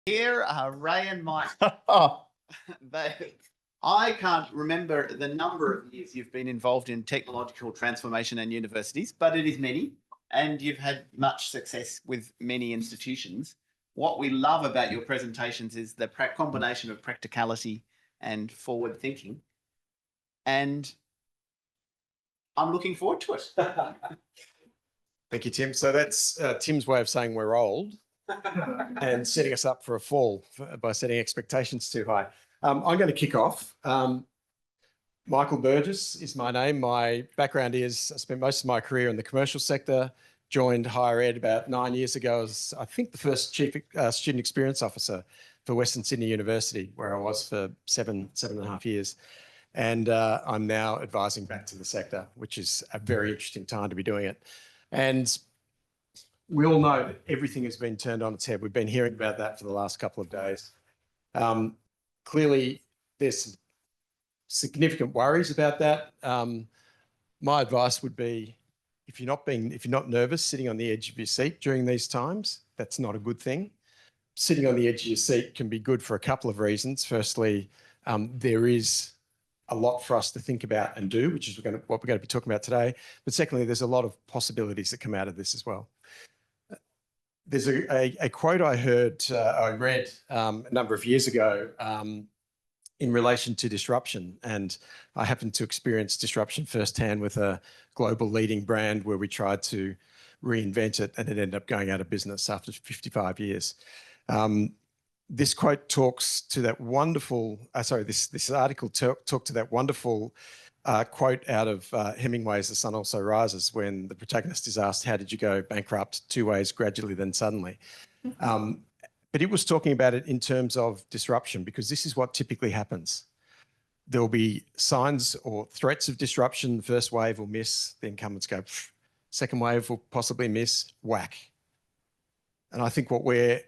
Here are Ray and Mike. I can't remember the number of years you've been involved in technological transformation and universities, but it is many, and you've had much success with many institutions. What we love about your presentations is the combination of practicality and forward thinking. And I'm looking forward to it. Thank you, Tim. So that's Tim's way of saying we're old and setting us up for a fall by setting expectations too high. I'm going to kick off. Michael Burgess is my name. My background is I spent most of my career in the commercial sector, joined higher ed about 9 years ago as I think the first chief student experience officer for Western Sydney University, where I was for seven and a half years. And I'm now advising back to the sector, which is a very interesting time to be doing it. And we all know that everything has been turned on its head. We've been hearing about that for the last couple of days. Clearly, there's some significant worries about that. My advice would be, if you're not nervous, sitting on the edge of your seat during these times, that's not a good thing. Sitting on the edge of your seat can be good for a couple of reasons. Firstly, there is a lot for us to think about and do, which is what we're going to be talking about today. But secondly, there's a lot of possibilities that come out of this as well. There's a quote I read a number of years ago in relation to disruption. And I happened to experience disruption firsthand with a global leading brand where we tried to reinvent it and it ended up going out of business after 55 years. This quote talks to that wonderful, this article talked to that wonderful quote out of Hemingway's The Sun Also Rises, when the protagonist is asked, how did you go bankrupt? 2 ways, gradually, then suddenly. But it was talking about it in terms of disruption, because this is what typically happens. There'll be signs or threats of disruption. The first wave will miss, the incumbents go, pff. Second wave will possibly miss, whack. And I think what we're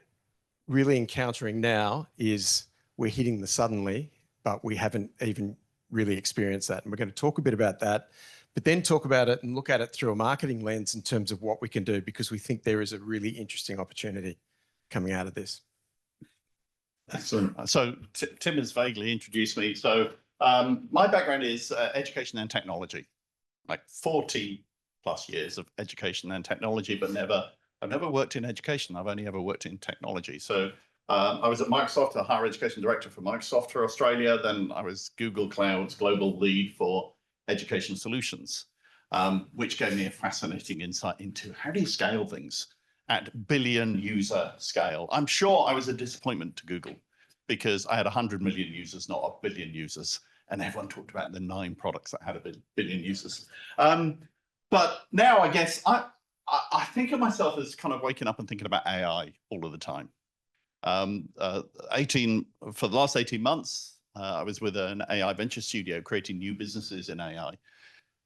really encountering now is we're hitting the suddenly, but we haven't even really experienced that. And we're going to talk a bit about that, but then talk about it and look at it through a marketing lens in terms of what we can do, because we think there is a really interesting opportunity coming out of this. Excellent. So Tim has vaguely introduced me. So my background is education and technology, like 40 plus years of education and technology, but I've never worked in education. I've only ever worked in technology. So I was at Microsoft, a higher education director for Microsoft for Australia. Then I was Google Cloud's global lead for education solutions, which gave me a fascinating insight into how do you scale things at billion user scale. I'm sure I was a disappointment to Google because I had 100 million users, not a billion users. And everyone talked about the 9 products that had a billion users. But now I guess I think of myself as kind of waking up and thinking about AI all of the time. For the last 18 months, I was with an AI venture studio creating new businesses in AI.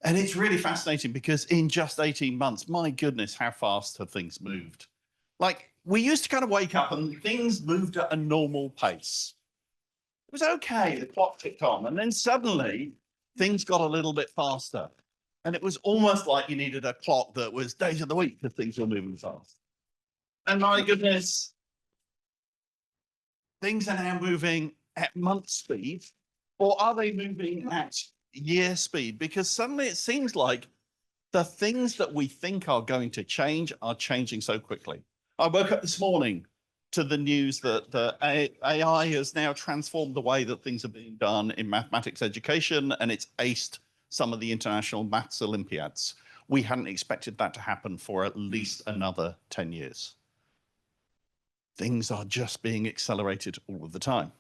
And it's really fascinating because in just 18 months, my goodness, how fast have things moved? Like, we used to kind of wake up and things moved at a normal pace. It was okay, the clock ticked on, and then suddenly things got a little bit faster. And it was almost like you needed a clock that was days of the week because things were moving fast. And my goodness, things are now moving at month speed, or are they moving at year speed? Because suddenly it seems like the things that we think are going to change are changing so quickly. I woke up this morning to the news that the AI has now transformed the way that things are being done in mathematics education, and it's aced some of the international maths Olympiads. We hadn't expected that to happen for at least another 10 years. Things are just being accelerated all of the time.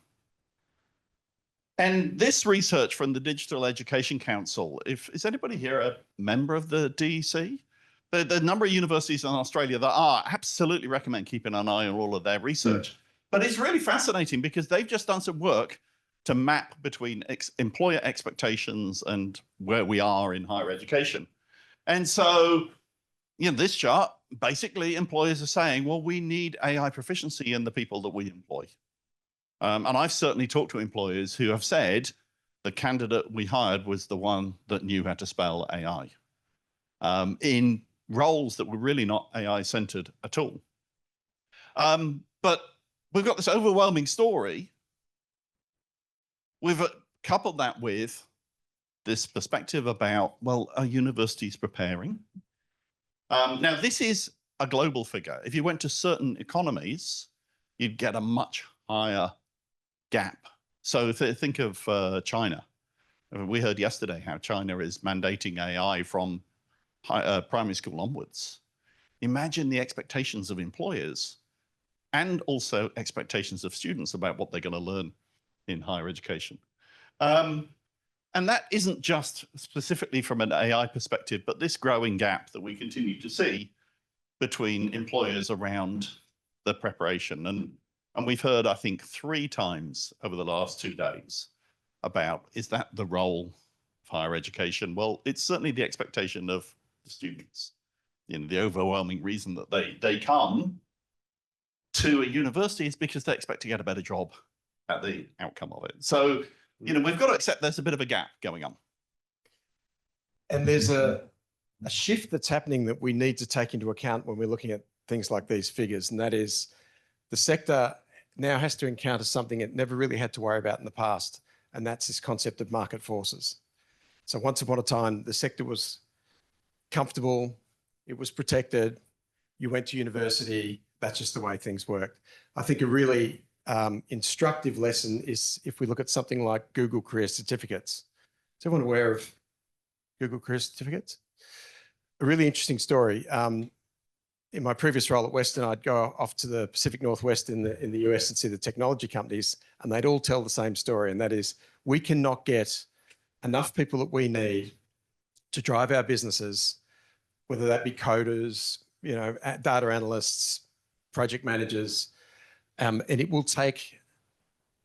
And this research from the Digital Education Council, is anybody here a member of the DEC? The number of universities in Australia that are absolutely recommend keeping an eye on all of their research. But it's really fascinating because they've just done some work to map between employer expectations and where we are in higher education. And so, this chart, basically employers are saying, well, we need AI proficiency in the people that we employ. And I've certainly talked to employers who have said the candidate we hired was the one that knew how to spell AI in roles that were really not AI centered at all. But we've got this overwhelming story. We've coupled that with this perspective about, well, are universities preparing? Now, this is a global figure. If you went to certain economies, you'd get a much higher gap. So think of China. We heard yesterday how China is mandating AI from primary school onwards. Imagine the expectations of employers and also expectations of students about what they're going to learn in higher education. And that isn't just specifically from an AI perspective, but this growing gap that we continue to see between employers around the preparation. And we've heard, I think, 3 times over the last 2 days about, is that the role of higher education? Well, it's certainly the expectation of the students. You know, the overwhelming reason that they come to a university is because they expect to get a better job at the outcome of it. So, you know, we've got to accept there's a bit of a gap going on. And there's a shift that's happening that we need to take into account when we're looking at things like these figures, and that is the sector now has to encounter something it never really had to worry about in the past, and that's this concept of market forces. So once upon a time, the sector was comfortable, it was protected, you went to university, that's just the way things worked. I think a really instructive lesson is if we look at something like Google Career Certificates. Is everyone aware of Google Career Certificates? A really interesting story. In my previous role at Western, I'd go off to the Pacific Northwest in the US and see the technology companies, and they'd all tell the same story, and that is we cannot get enough people that we need to drive our businesses, whether that be coders, you know, data analysts, project managers, and it will take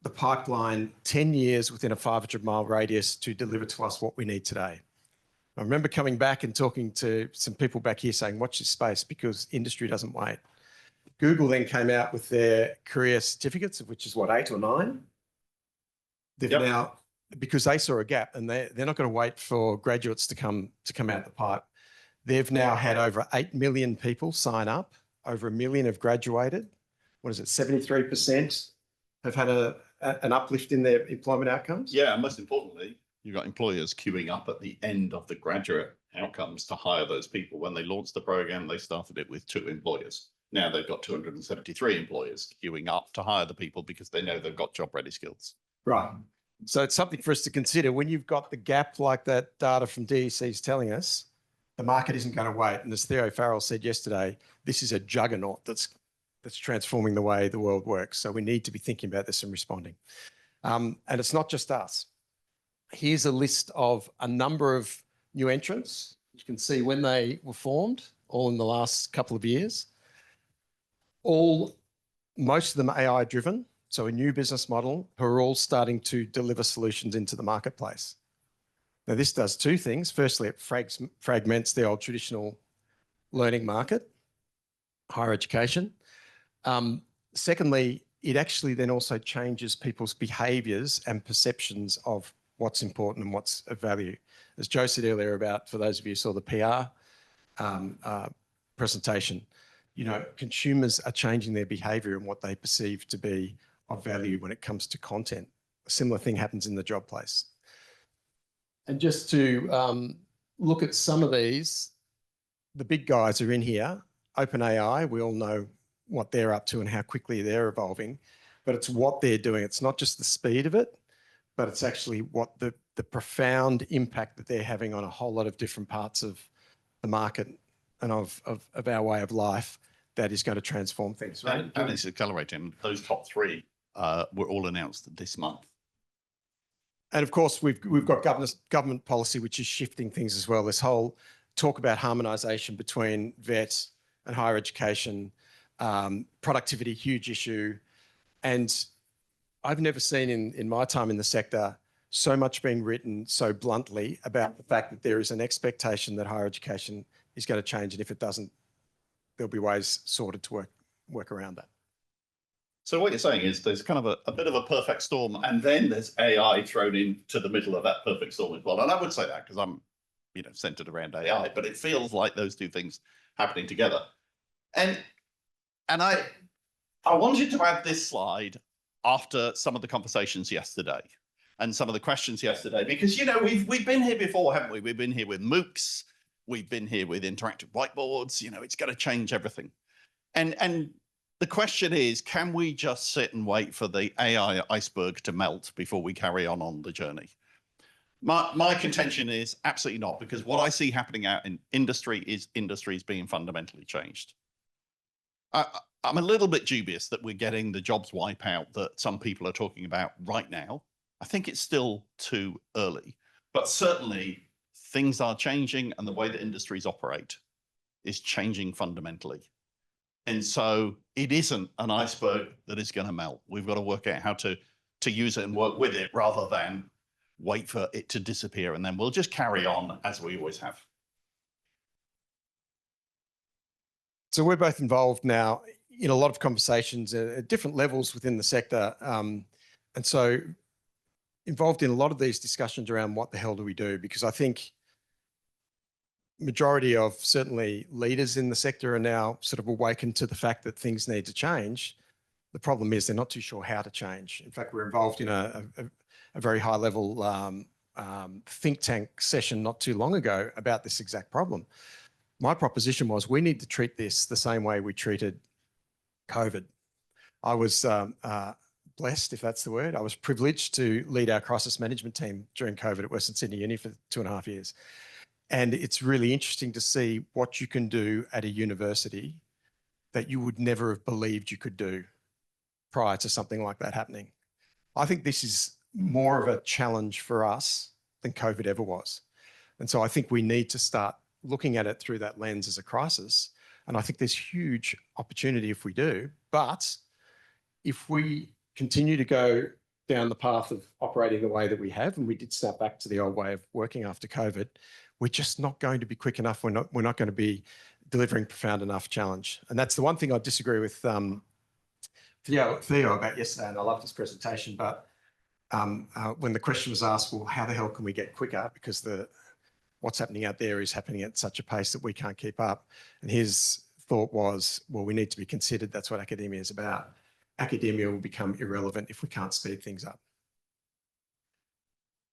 the pipeline 10 years within a 500-mile radius to deliver to us what we need today. I remember coming back and talking to some people back here saying, watch this space because industry doesn't wait. Google then came out with their career certificates, which is what, 8 or 9? They've now, because they saw a gap and they're not going to wait for graduates to come out the pipe. They've now had over 8 million people sign up, over 1 million have graduated. What is it, 73% have had an uplift in their employment outcomes? Yeah, and most importantly, you've got employers queuing up at the end of the graduate outcomes to hire those people. When they launched the program, they started it with 2 employers. Now they've got 273 employers queuing up to hire the people because they know they've got job-ready skills. Right. So it's something for us to consider. When you've got the gap like that data from DEC is telling us, the market isn't going to wait. And as Theo Farrell said yesterday, this is a juggernaut that's transforming the way the world works. So we need to be thinking about this and responding. And it's not just us. Here's a list of a number of new entrants. You can see when they were formed, all in the last couple of years. Most of them AI driven. So a new business model who are all starting to deliver solutions into the marketplace. Now this does 2 things. Firstly, it fragments the old traditional learning market, higher education. Secondly, it actually then also changes people's behaviours and perceptions of what's important and what's of value. As Joe said earlier about, for those of you who saw the PR presentation, you know, consumers are changing their behaviour and what they perceive to be of value when it comes to content. A similar thing happens in the job place. And just to look at some of these, the big guys are in here. OpenAI, we all know what they're up to and how quickly they're evolving, but it's what they're doing. It's not just the speed of it, but it's actually what the profound impact that they're having on a whole lot of different parts of the market and of our way of life that is going to transform things. And it's accelerating. Those top 3 were all announced this month. And of course, we've got government policy, which is shifting things as well. This whole talk about harmonisation between vet and higher education, productivity, huge issue. And I've never seen in my time in the sector so much being written so bluntly about the fact that there is an expectation that higher education is going to change. And if it doesn't, there'll be ways sorted to work around that. So what you're saying is there's kind of a bit of a perfect storm, and then there's AI thrown into the middle of that perfect storm as well. And I would say that because I'm, you know, centered around AI, but it feels like those 2 things happening together. And I wanted to add this slide after some of the conversations yesterday and some of the questions yesterday, because, you know, we've been here before, haven't we? We've been here with MOOCs. We've been here with interactive whiteboards. You know, it's going to change everything. And the question is, can we just sit and wait for the AI iceberg to melt before we carry on the journey? My contention is absolutely not, because what I see happening out in industry is industries being fundamentally changed. I'm a little bit dubious that we're getting the jobs wipeout that some people are talking about right now. I think it's still too early, but certainly things are changing, and the way that industries operate is changing fundamentally. And so it isn't an iceberg that is going to melt. We've got to work out how to use it and work with it, rather than wait for it to disappear, and then we'll just carry on as we always have. So we're both involved now in a lot of conversations at different levels within the sector. And so involved in a lot of these discussions around what the hell do we do? Because I think majority of certainly leaders in the sector are now sort of awakened to the fact that things need to change. The problem is they're not too sure how to change. In fact, we're involved in a very high level think tank session not too long ago about this exact problem. My proposition was we need to treat this the same way we treated COVID. I was blessed, if that's the word. I was privileged to lead our crisis management team during COVID at Western Sydney Uni for 2.5 years. And it's really interesting to see what you can do at a university that you would never have believed you could do prior to something like that happening. I think this is more of a challenge for us than COVID ever was. And so I think we need to start looking at it through that lens as a crisis. And I think there's huge opportunity if we do. But if we continue to go down the path of operating the way that we have, and we did snap back to the old way of working after COVID, we're just not going to be quick enough. We're not going to be delivering profound enough challenge. And that's the one thing I disagree with Theo about yesterday, and I loved his presentation. But when the question was asked, well, how the hell can we get quicker? Because what's happening out there is happening at such a pace that we can't keep up. And his thought was, well, we need to be considered. That's what academia is about. Academia will become irrelevant if we can't speed things up.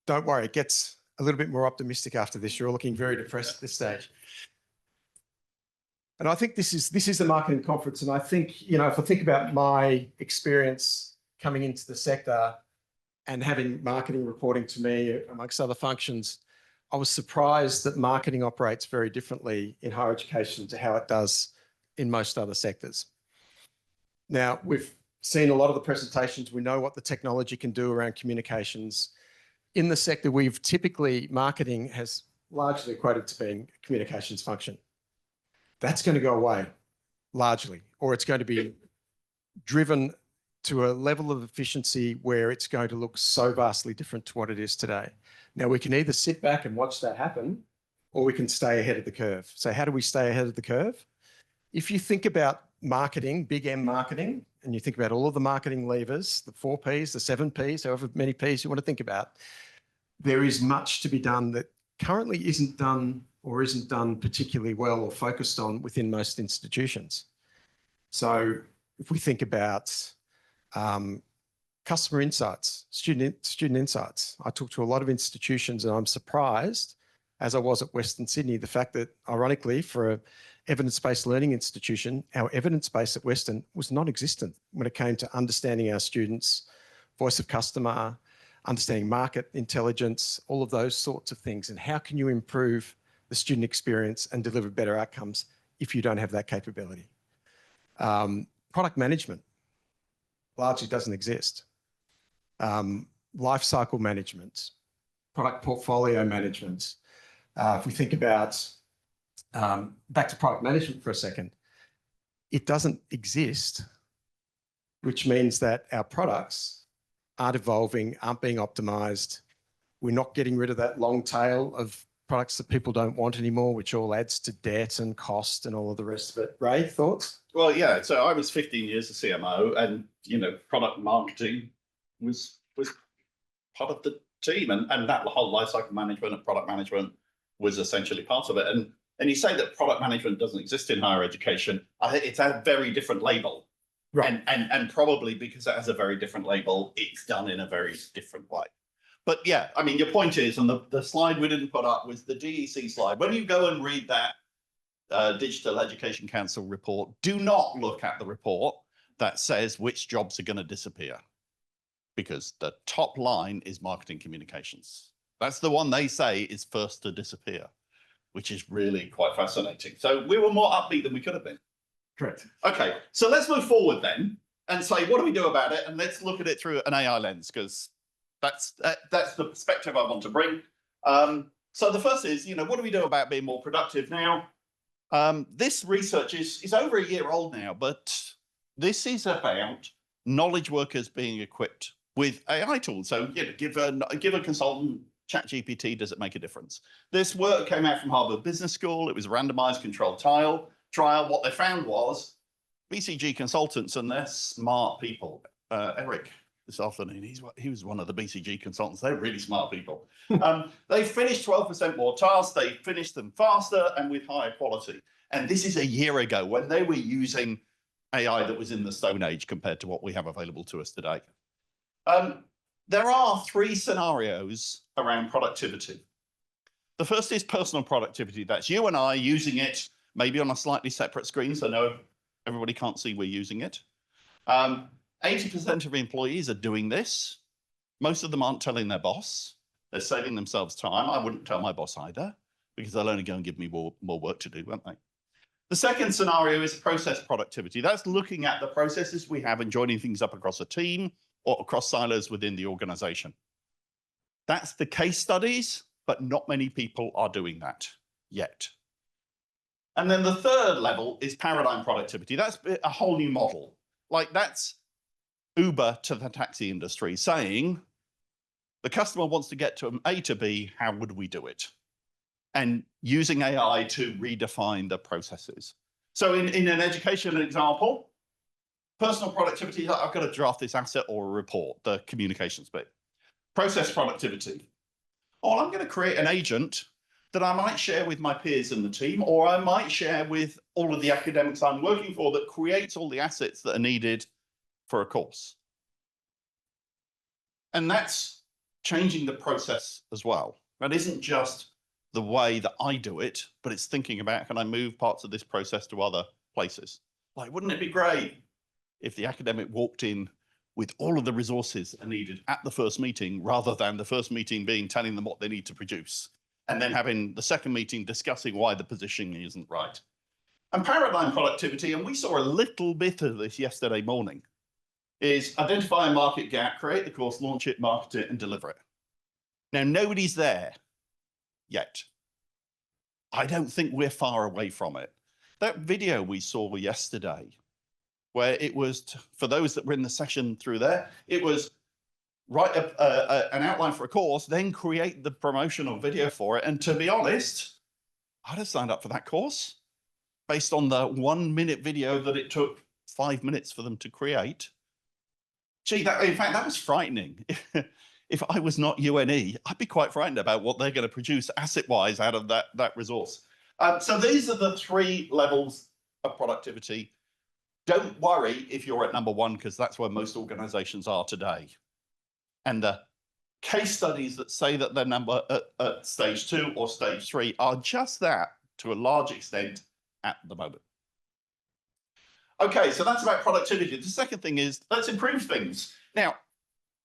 Don't worry, it gets a little bit more optimistic after this. You're all looking very depressed at this stage. And I think this is the marketing conference. And I think, you know, if I think about my experience coming into the sector and having marketing reporting to me amongst other functions, I was surprised that marketing operates very differently in higher education to how it does in most other sectors. Now, we've seen a lot of the presentations. We know what the technology can do around communications. In the sector, marketing has largely equated to being a communications function. That's going to go away largely, or it's going to be driven to a level of efficiency where it's going to look so vastly different to what it is today. Now, we can either sit back and watch that happen, or we can stay ahead of the curve. So how do we stay ahead of the curve? If you think about marketing, big M marketing, and you think about all of the marketing levers, the 4 Ps, the 7 Ps, however many Ps you want to think about, there is much to be done that currently isn't done or isn't done particularly well or focused on within most institutions. So if we think about customer insights, student insights, I talk to a lot of institutions, and I'm surprised, as I was at Western Sydney, the fact that, ironically, for an evidence-based learning institution, our evidence base at Western was non-existent when it came to understanding our students, voice of customer, understanding market intelligence, all of those sorts of things. And how can you improve the student experience and deliver better outcomes if you don't have that capability? Product management largely doesn't exist. Life cycle management, product portfolio management. If we think about, back to product management for a second, it doesn't exist, which means that our products aren't evolving, aren't being optimized. We're not getting rid of that long tail of products that people don't want anymore, which all adds to debt and cost and all of the rest of it. Ray, thoughts? Well, yeah. So I was 15 years a CMO, and, you know, product marketing was part of the team, and that whole lifecycle management and product management was essentially part of it. And you say that product management doesn't exist in higher education. I think it's a very different label. Right. And probably because it has a very different label, it's done in a very different way. But yeah, I mean, your point is, and the slide we didn't put up was the DEC slide. When you go and read that Digital Education Council report, do not look at the report that says which jobs are going to disappear, because the top line is marketing communications. That's the one they say is first to disappear, which is really quite fascinating. So we were more upbeat than we could have been. Correct. Okay, so let's move forward then and say, what do we do about it? And let's look at it through an AI lens, because that's the perspective I want to bring. So the first is, what do we do about being more productive now? This research is over a year old now, but this is about knowledge workers being equipped with AI tools. So give a consultant ChatGPT, does it make a difference? This work came out from Harvard Business School. It was a randomized controlled trial. What they found was BCG consultants, and they're smart people. Eric, this afternoon, he was one of the BCG consultants. They're really smart people. They finished 12% more tasks. They finished them faster and with higher quality. And this is a year ago when they were using AI that was in the Stone Age compared to what we have available to us today. There are 3 scenarios around productivity. The first is personal productivity. That's you and I using it, maybe on a slightly separate screen, so no, everybody can't see we're using it. 80% of employees are doing this. Most of them aren't telling their boss. They're saving themselves time. I wouldn't tell my boss either, because they'll only go and give me more work to do, won't they? The second scenario is process productivity. That's looking at the processes we have and joining things up across a team or across silos within the organization. That's the case studies, but not many people are doing that yet. And then the third level is paradigm productivity. That's a whole new model. Like, that's Uber to the taxi industry saying the customer wants to get to A to B, how would we do it? And using AI to redefine the processes. So in an education example, personal productivity, I've got to draft this asset or a report, the communications bit. Process productivity. Oh, I'm going to create an agent that I might share with my peers in the team, or I might share with all of the academics I'm working for, that creates all the assets that are needed for a course. And that's changing the process as well. That isn't just the way that I do it, but it's thinking about, can I move parts of this process to other places? Like, wouldn't it be great if the academic walked in with all of the resources that are needed at the first meeting, rather than the first meeting being telling them what they need to produce, and then having the second meeting discussing why the positioning isn't right. And paradigm productivity, and we saw a little bit of this yesterday morning, is identify a market gap, create the course, launch it, market it, and deliver it. Now, nobody's there yet. I don't think we're far away from it. That video we saw yesterday, where it was, for those that were in the session through there, it was write an outline for a course, then create the promotional video for it. And to be honest, I'd have signed up for that course based on the 1-minute video that it took 5 minutes for them to create. Gee, in fact, that was frightening. If I was not UNE, I'd be quite frightened about what they're going to produce asset-wise out of that resource. So these are the 3 levels of productivity. Don't worry if you're at number 1, because that's where most organizations are today. And the case studies that say that they're number at stage 2 or stage 3 are just that, to a large extent, at the moment. Okay, so that's about productivity. The second thing is, let's improve things. Now,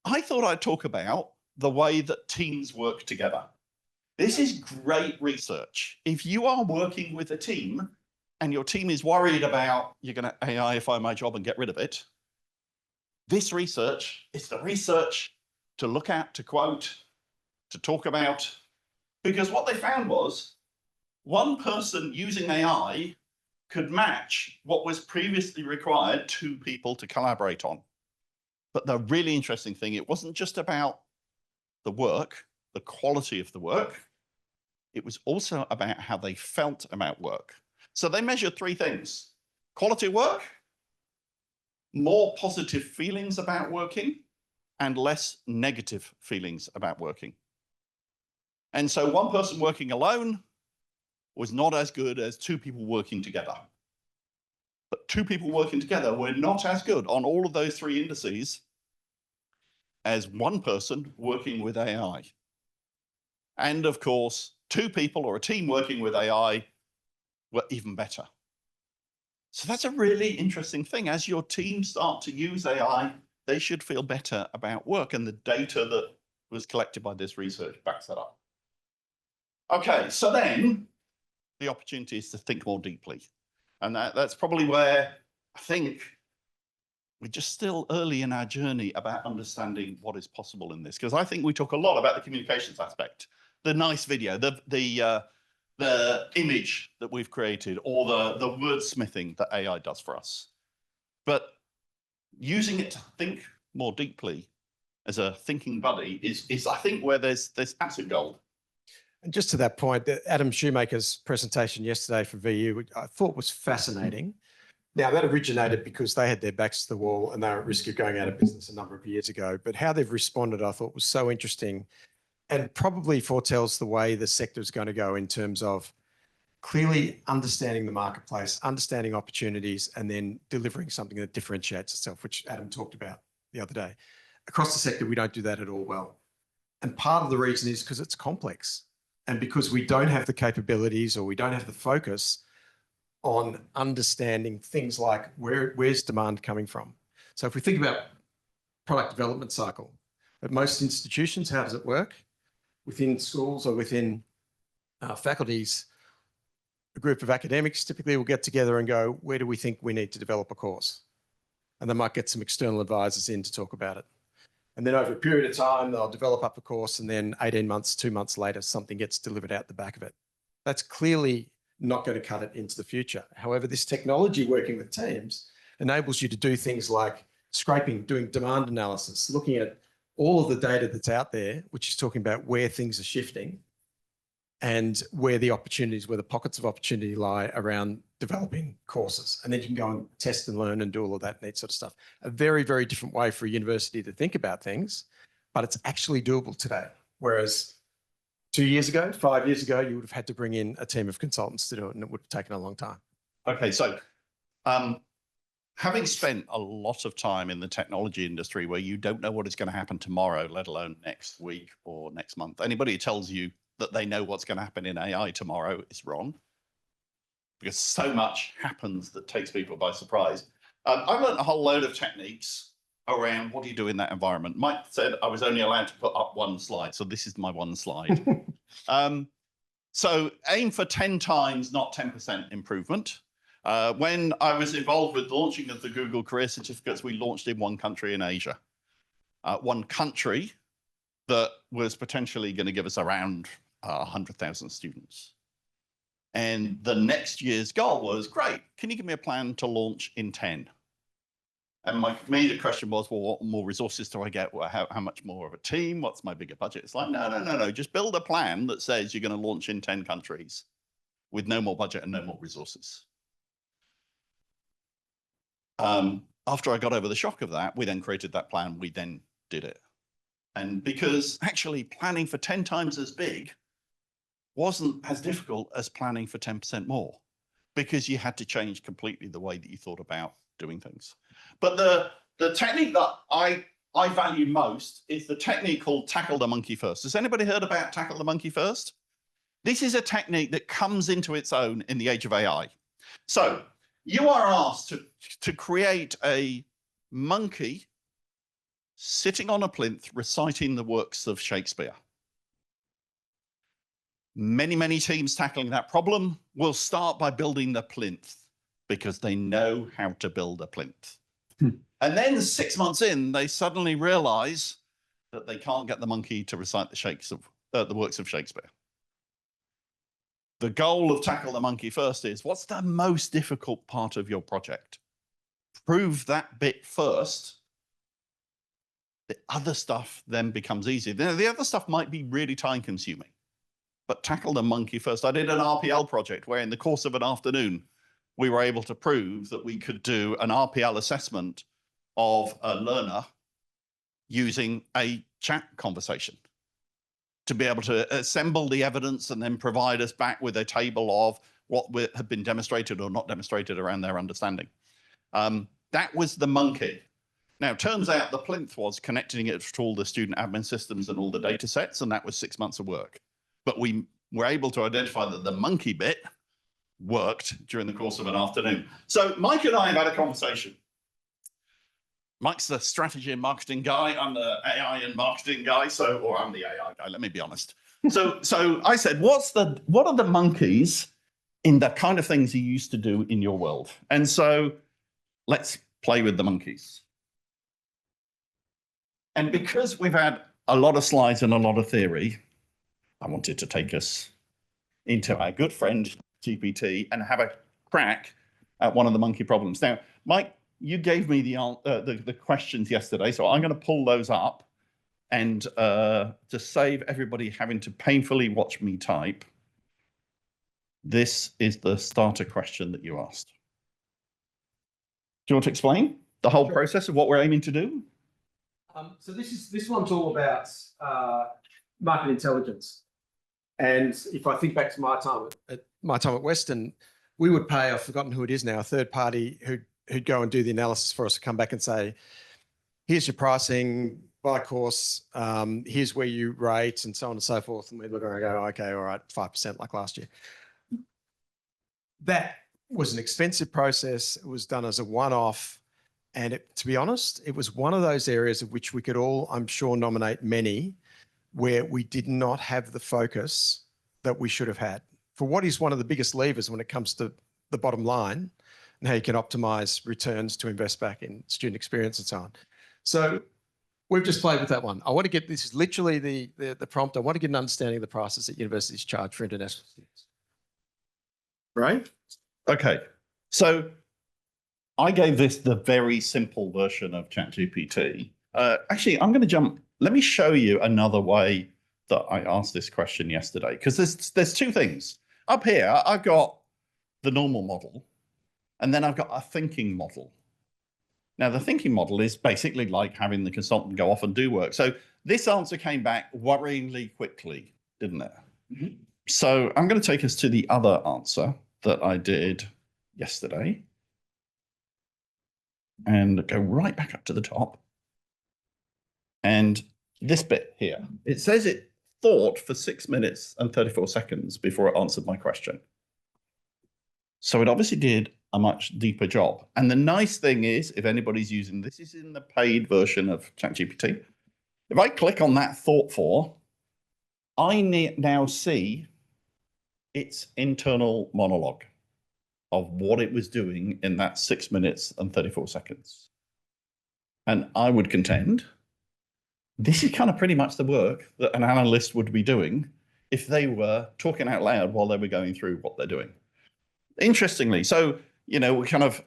I thought I'd talk about the way that teams work together. This is great research. If you are working with a team and your team is worried about, you're going to AIify my job and get rid of it, this research is the research to look at, to quote, to talk about. Because what they found was, one person using AI could match what was previously required 2 people to collaborate on. But the really interesting thing, it wasn't just about the work, the quality of the work. It was also about how they felt about work. So they measured 3 things: quality of work, more positive feelings about working, and less negative feelings about working. And so one person working alone was not as good as 2 people working together. But two people working together, we're not as good on all of those three indices as one person working with AI. And of course, two people or a team working with AI were even better. So that's a really interesting thing. As your team start to use AI, they should feel better about work, and the data that was collected by this research backs that up. Okay, so then the opportunity is to think more deeply. And that's probably where I think we're just still early in our journey about understanding what is possible in this. Because I think we talk a lot about the communications aspect, the nice video, the image that we've created, or the wordsmithing that AI does for us. But using it to think more deeply as a thinking buddy is I think, where there's absolute gold. And just to that point, Adam Shoemaker's presentation yesterday for VU, which I thought was fascinating. Now, that originated because they had their backs to the wall and they were at risk of going out of business a number of years ago. But how they've responded, I thought, was so interesting, and probably foretells the way the sector is going to go in terms of clearly understanding the marketplace, understanding opportunities, and then delivering something that differentiates itself, which Adam talked about the other day. Across the sector, we don't do that at all well. And part of the reason is because it's complex, and because we don't have the capabilities, or we don't have the focus on understanding things like where's demand coming from. So if we think about product development cycle, at most institutions, how does it work? Within schools or within faculties, a group of academics typically will get together and go, where do we think we need to develop a course? And they might get some external advisors in to talk about it. And then over a period of time, they'll develop up a course, and then 18 months, 2 months later, something gets delivered out the back of it. That's clearly not going to cut it into the future. However, this technology working with teams enables you to do things like scraping, doing demand analysis, looking at all of the data that's out there, which is talking about where things are shifting and where the opportunities, where the pockets of opportunity lie around developing courses. And then you can go and test and learn and do all of that neat sort of stuff. A very, very different way for a university to think about things, but it's actually doable today. Whereas 2 years ago, 5 years ago, you would have had to bring in a team of consultants to do it, and it would have taken a long time. Okay, so having spent a lot of time in the technology industry where you don't know what is going to happen tomorrow, let alone next week or next month, anybody who tells you that they know what's going to happen in AI tomorrow is wrong, because so much happens that takes people by surprise. I've learned a whole load of techniques around what do you do in that environment. Mike said I was only allowed to put up one slide, so this is my one slide. So aim for 10 times, not 10% improvement. When I was involved with the launching of the Google Career Certificates, we launched in one country in Asia. One country that was potentially going to give us around 100,000 students. And the next year's goal was, great, can you give me a plan to launch in 10? And my immediate question was, well, what more resources do I get? Well, how much more of a team? What's my bigger budget? It's like, no. Just build a plan that says you're going to launch in 10 countries with no more budget and no more resources. After I got over the shock of that, we then created that plan. We then did it. And because actually planning for 10 times as big wasn't as difficult as planning for 10% more, because you had to change completely the way that you thought about doing things. But the technique that I value most is the technique called tackle the monkey first. Has anybody heard about tackle the monkey first? This is a technique that comes into its own in the age of AI. So you are asked to create a monkey sitting on a plinth reciting the works of Shakespeare. Many, many teams tackling that problem will start by building the plinth because they know how to build a plinth. And then 6 months in, they suddenly realize that they can't get the monkey to recite the works of Shakespeare. The goal of tackle the monkey first is, what's the most difficult part of your project? Prove that bit first. The other stuff then becomes easy. The other stuff might be really time consuming, but tackle the monkey first. I did an RPL project where in the course of an afternoon, we were able to prove that we could do an RPL assessment of a learner using a chat conversation to be able to assemble the evidence and then provide us back with a table of what had been demonstrated or not demonstrated around their understanding. That was the monkey. Now, turns out the plinth was connecting it to all the student admin systems and all the data sets, and that was 6 months of work. But we were able to identify that the monkey bit worked during the course of an afternoon. So Mike and I have had a conversation. Mike's the strategy and marketing guy. I'm the AI and marketing guy. Or I'm the AI guy, let me be honest. So I said, what are the monkeys in the kind of things you used to do in your world? And so let's play with the monkeys. And because we've had a lot of slides and a lot of theory, I wanted to take us into our good friend GPT and have a crack at one of the monkey problems. Now, Mike, you gave me the questions yesterday, so I'm going to pull those up and to save everybody having to painfully watch me type, this is the starter question that you asked. Do you want to explain the whole process of what we're aiming to do? So this one's all about market intelligence. And if I think back to my time at Western, we would pay, I've forgotten who it is now, a third party who'd go and do the analysis for us to come back and say, here's your pricing by course, here's where you rate and so on and so forth. And we'd look and go, okay, all right, 5% like last year. That was an expensive process. It was done as a one-off. And to be honest, it was one of those areas of which we could all, I'm sure, nominate many where we did not have the focus that we should have had for what is one of the biggest levers when it comes to the bottom line and how you can optimize returns to invest back in student experience and so on. So we've just played with that one. I want to get, this is literally the prompt. I want to get an understanding of the prices that universities charge for international students. Right? Okay. So I gave this the very simple version of ChatGPT. Actually, I'm going to jump. Let me show you another way that I asked this question yesterday, because there's two things. Up here, I've got the normal model, and then I've got a thinking model. Now, the thinking model is basically like having the consultant go off and do work. So this answer came back worryingly quickly, didn't it? Mm-hmm. So I'm going to take us to the other answer that I did yesterday and go right back up to the top. And this bit here, it says it thought for 6 minutes and 34 seconds before it answered my question. So it obviously did a much deeper job. And the nice thing is, if anybody's using this, is in the paid version of ChatGPT. If I click on that thought for, I now see its internal monologue of what it was doing in that 6 minutes and 34 seconds. And I would contend this is kind of pretty much the work that an analyst would be doing if they were talking out loud while they were going through what they're doing. Interestingly, so, you know,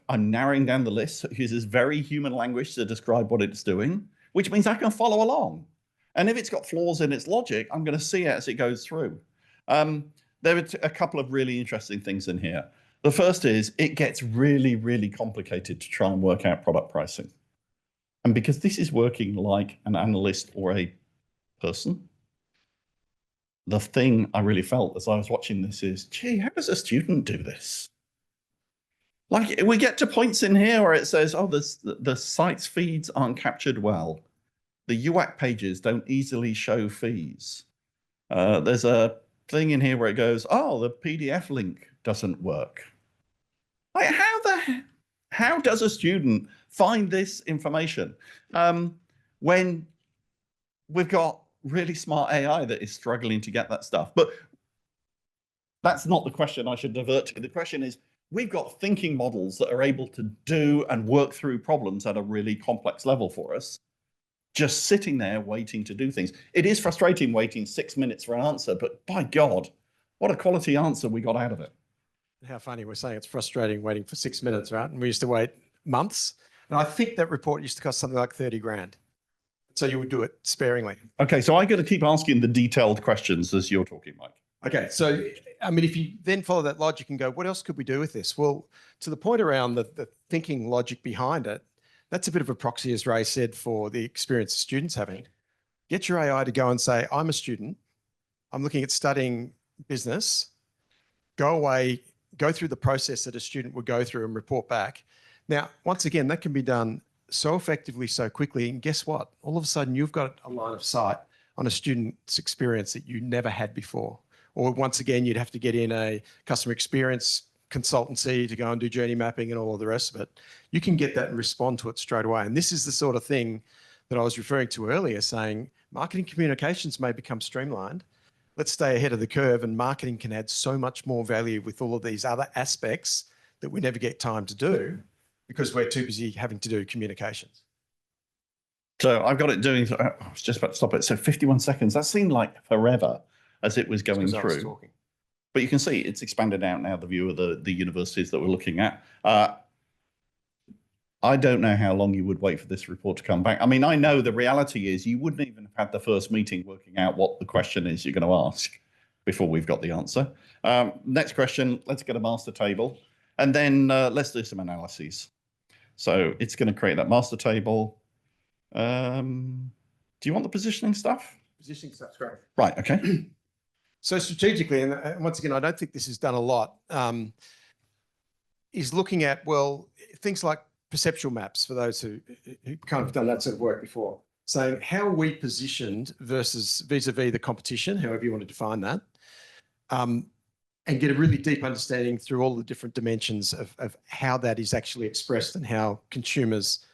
I'm narrowing down the list. It uses very human language to describe what it's doing, which means I can follow along. And if it's got flaws in its logic, I'm going to see it as it goes through. There are a couple of really interesting things in here. The first is it gets really, really complicated to try and work out product pricing. And because this is working like an analyst or a person, the thing I really felt as I was watching this is, gee, how does a student do this? Like we get to points in here where it says, oh, the site's feeds aren't captured well. The UAC pages don't easily show fees. There's a thing in here where it goes, oh, the PDF link doesn't work. Like how does a student find this information when we've got really smart AI that is struggling to get that stuff? But that's not the question I should divert to. The question is, we've got thinking models that are able to do and work through problems at a really complex level for us, just sitting there waiting to do things. It is frustrating waiting 6 minutes for an answer, but by God, what a quality answer we got out of it. How funny, we're saying it's frustrating waiting for 6 minutes, right? And we used to wait months. And I think that report used to cost something like 30 grand. So you would do it sparingly. Okay, so I got to keep asking the detailed questions as you're talking, Mike. Okay, so, I mean, if you then follow that logic and go, what else could we do with this? Well, to the point around the thinking logic behind it, that's a bit of a proxy, as Ray said, for the experience students having. Get your AI to go and say, I'm a student, I'm looking at studying business, go away, go through the process that a student would go through and report back. Now, once again, that can be done so effectively, so quickly. And guess what? All of a sudden, you've got a line of sight on a student's experience that you never had before. Or once again, you'd have to get in a customer experience consultancy to go and do journey mapping and all of the rest of it. You can get that and respond to it straight away. And this is the sort of thing that I was referring to earlier, saying marketing communications may become streamlined. Let's stay ahead of the curve, and marketing can add so much more value with all of these other aspects that we never get time to do because we're too busy having to do communications. So I've got it doing, I was just about to stop it. So 51 seconds, that seemed like forever as it was going through. But you can see it's expanded out now, the view of the universities that we're looking at. I don't know how long you would wait for this report to come back. I mean, I know the reality is you wouldn't even have had the first meeting working out what the question is you're going to ask before we've got the answer. Next question, let's get a master table. And then let's do some analyses. So it's going to create that master table. Do you want the positioning stuff? Positioning stuff's great. Right, okay. So strategically, and once again, I don't think this is done a lot, is looking at, well, things like perceptual maps for those who kind of done that sort of work before, saying how are we positioned versus vis-a-vis the competition, however you want to define that, and get a really deep understanding through all the different dimensions of how that is actually expressed and how consumers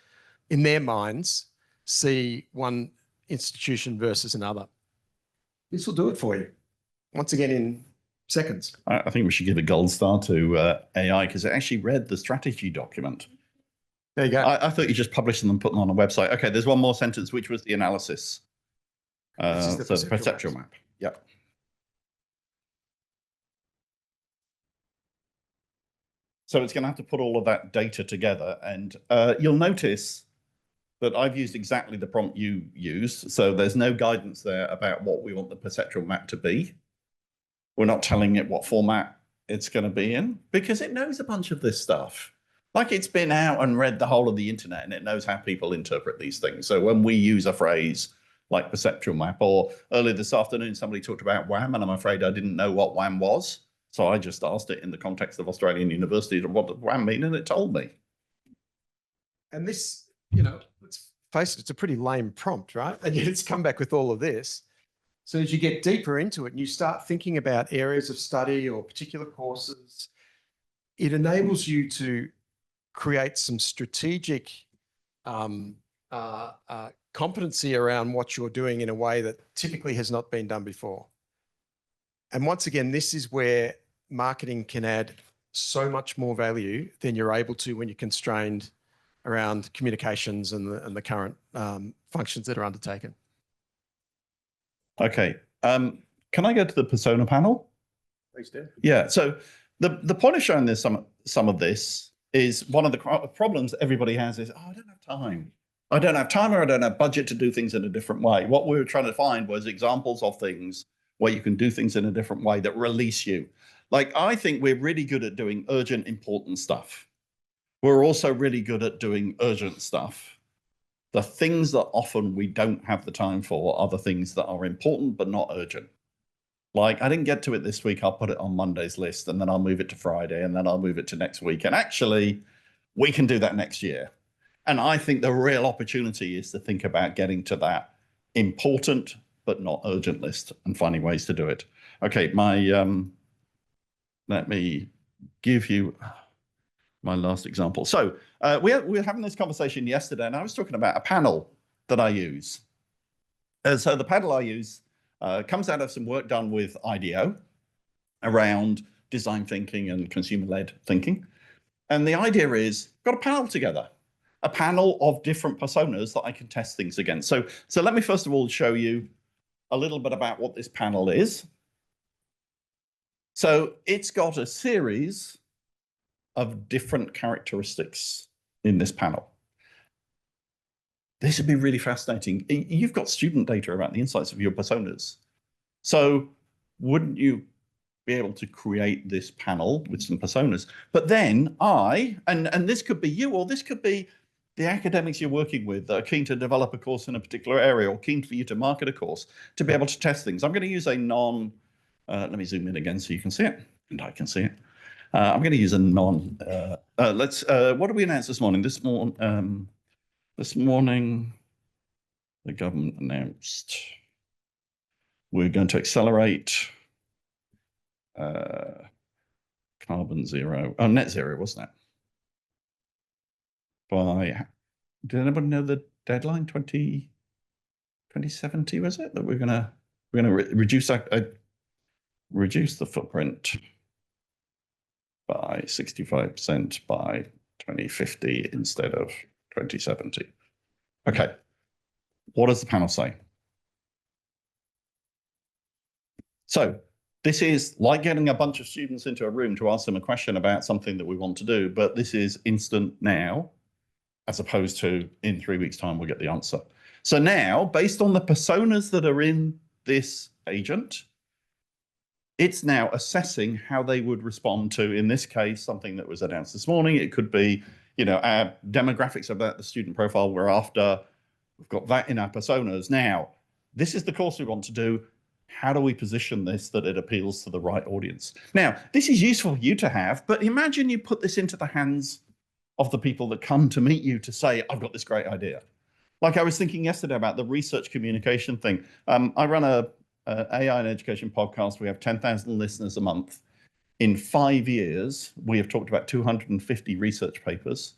in their minds see one institution versus another. This will do it for you. Once again, in seconds. I think we should give a gold star to AI because it actually read the strategy document. There you go. I thought you just published them and put them on a website. Okay, there's one more sentence, which was the analysis. This is the so perceptual map. Yep. So it's going to have to put all of that data together. And you'll notice that I've used exactly the prompt you used. So there's no guidance there about what we want the perceptual map to be. We're not telling it what format it's going to be in because it knows a bunch of this stuff. Like it's been out and read the whole of the internet and it knows how people interpret these things. So when we use a phrase like perceptual map, or earlier this afternoon, somebody talked about WHAM, and I'm afraid I didn't know what WHAM was. So I just asked it in the context of Australian universities, what does WHAM mean? And it told me. And this, you know, let's face it, it's a pretty lame prompt, right? And yet it's come back with all of this. So as you get deeper into it and you start thinking about areas of study or particular courses, it enables you to create some strategic competency around what you're doing in a way that typically has not been done before. And once again, this is where marketing can add so much more value than you're able to when you're constrained around communications and the current functions that are undertaken. Okay. Can I go to the persona panel? Please do. Yeah. So the point of showing this some of this is one of the problems everybody has is, oh, I don't have time. I don't have time or I don't have budget to do things in a different way. What we were trying to find was examples of things where you can do things in a different way that release you. Like, I think we're really good at doing urgent, important stuff. We're also really good at doing urgent stuff. The things that often we don't have the time for are the things that are important but not urgent. Like, I didn't get to it this week, I'll put it on Monday's list, and then I'll move it to Friday, and then I'll move it to next week. And actually, we can do that next year. And I think the real opportunity is to think about getting to that important but not urgent list and finding ways to do it. Okay, let me give you my last example. So we were having this conversation yesterday, and I was talking about a panel that I use. So the panel I use comes out of some work done with IDEO around design thinking and consumer-led thinking. And the idea is, got a panel together, a panel of different personas that I can test things against. So let me first of all show you a little bit about what this panel is. So it's got a series of different characteristics in this panel. This would be really fascinating. You've got student data about the insights of your personas. So wouldn't you be able to create this panel with some personas? But then and this could be you, or this could be the academics you're working with that are keen to develop a course in a particular area or keen for you to market a course, to be able to test things. I'm going to use a let me zoom in again so you can see it, and I can see it. I'm going to use a non. Let's. What did we announce this morning? This morning, the government announced we're going to accelerate carbon zero. Oh, net zero, wasn't it? By, did anybody know the deadline? 2070 was it that we're gonna reduce the footprint by 65% by 2050 instead of 2070. Okay, what does the panel say? So this is like getting a bunch of students into a room to ask them a question about something that we want to do, but this is instant now, as opposed to in 3 weeks' time, we'll get the answer. So now, based on the personas that are in this agent, it's now assessing how they would respond to, in this case, something that was announced this morning. It could be, our demographics about the student profile we're after. We've got that in our personas. Now, this is the course we want to do. How do we position this that it appeals to the right audience? Now, this is useful for you to have, but imagine you put this into the hands of the people that come to meet you to say, I've got this great idea. Like I was thinking yesterday about the research communication thing. I run a AI and education podcast. We have 10,000 listeners a month. In 5 years, we have talked about 250 research papers.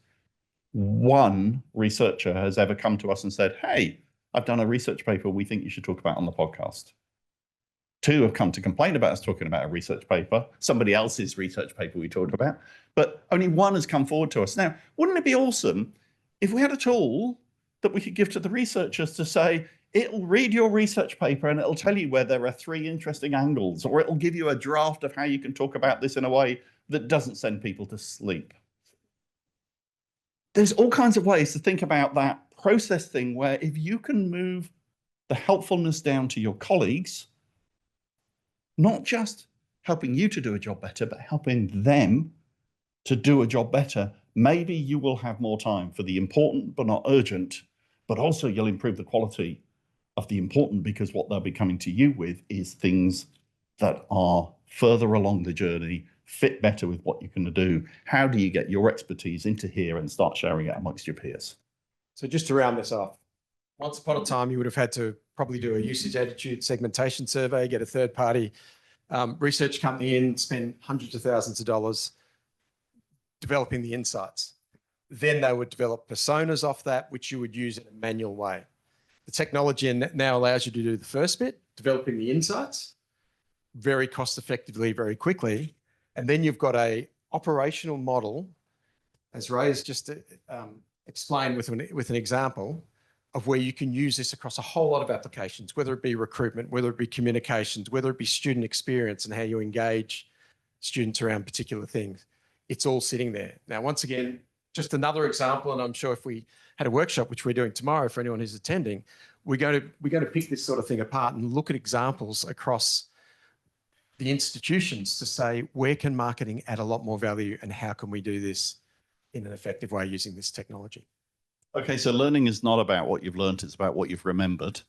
One researcher has ever come to us and said, hey, I've done a research paper we think you should talk about on the podcast. 2 have come to complain about us talking about a research paper, somebody else's research paper we talked about, but only 1 has come forward to us. Now, wouldn't it be awesome if we had a tool that we could give to the researchers to say, it'll read your research paper and it'll tell you where there are 3 interesting angles, or it'll give you a draft of how you can talk about this in a way that doesn't send people to sleep. There's all kinds of ways to think about that process thing where if you can move the helpfulness down to your colleagues, not just helping you to do a job better, but helping them to do a job better, maybe you will have more time for the important but not urgent, but also you'll improve the quality of the important, because what they'll be coming to you with is things that are further along the journey, fit better with what you're going to do. How do you get your expertise into here and start sharing it amongst your peers? So just to round this off, once upon a time, you would have had to probably do a usage attitude segmentation survey, get a third party research company in, spend hundreds of thousands of dollars developing the insights. Then they would develop personas off that, which you would use in a manual way. The technology now allows you to do the first bit, developing the insights, very cost effectively, very quickly. And then you've got a operational model, as Ray has just explained with an example, of where you can use this across a whole lot of applications, whether it be recruitment, whether it be communications, whether it be student experience and how you engage students around particular things. It's all sitting there. Now, once again, just another example, and I'm sure if we had a workshop, which we're doing tomorrow for anyone who's attending, we're going to pick this sort of thing apart and look at examples across the institutions to say, where can marketing add a lot more value and how can we do this in an effective way using this technology? Okay, so learning is not about what you've learned, it's about what you've remembered.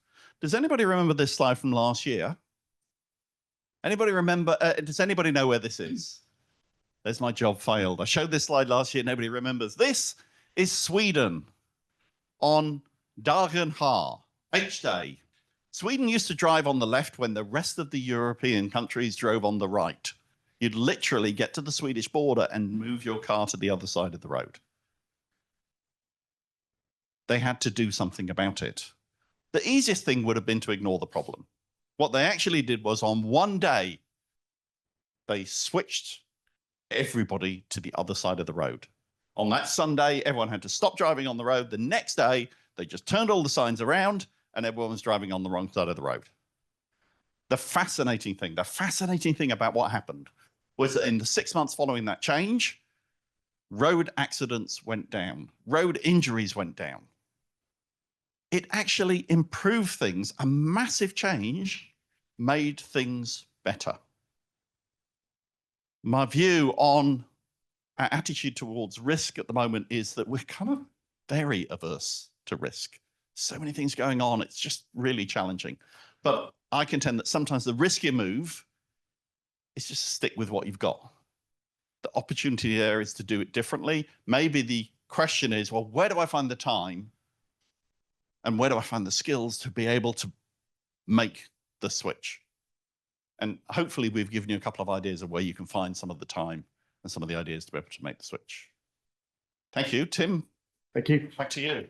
Does anybody remember this slide from last year? Anybody remember, does anybody know where this is? There's my job failed. I showed this slide last year, nobody remembers. This is Sweden on Dagen Har, H-Day. Sweden used to drive on the left when the rest of the European countries drove on the right. You'd literally get to the Swedish border and move your car to the other side of the road. They had to do something about it. The easiest thing would have been to ignore the problem. What they actually did was on one day, they switched everybody to the other side of the road. On that Sunday, everyone had to stop driving on the road. The next day, they just turned all the signs around and everyone was driving on the wrong side of the road. The fascinating thing about what happened was that in the 6 months following that change, road accidents went down, road injuries went down. It actually improved things. A massive change made things better. My view on our attitude towards risk at the moment is that we're kind of very averse to risk. So many things going on, it's just really challenging. But I contend that sometimes the riskier move is just stick with what you've got. the opportunity there is to do it differently. Maybe the question is, well, where do I find the time and where do I find the skills to be able to make the switch? And hopefully we've given you a couple of ideas of where you can find some of the time and some of the ideas to be able to make the switch. Thank you, Tim. Thank you. Back to you.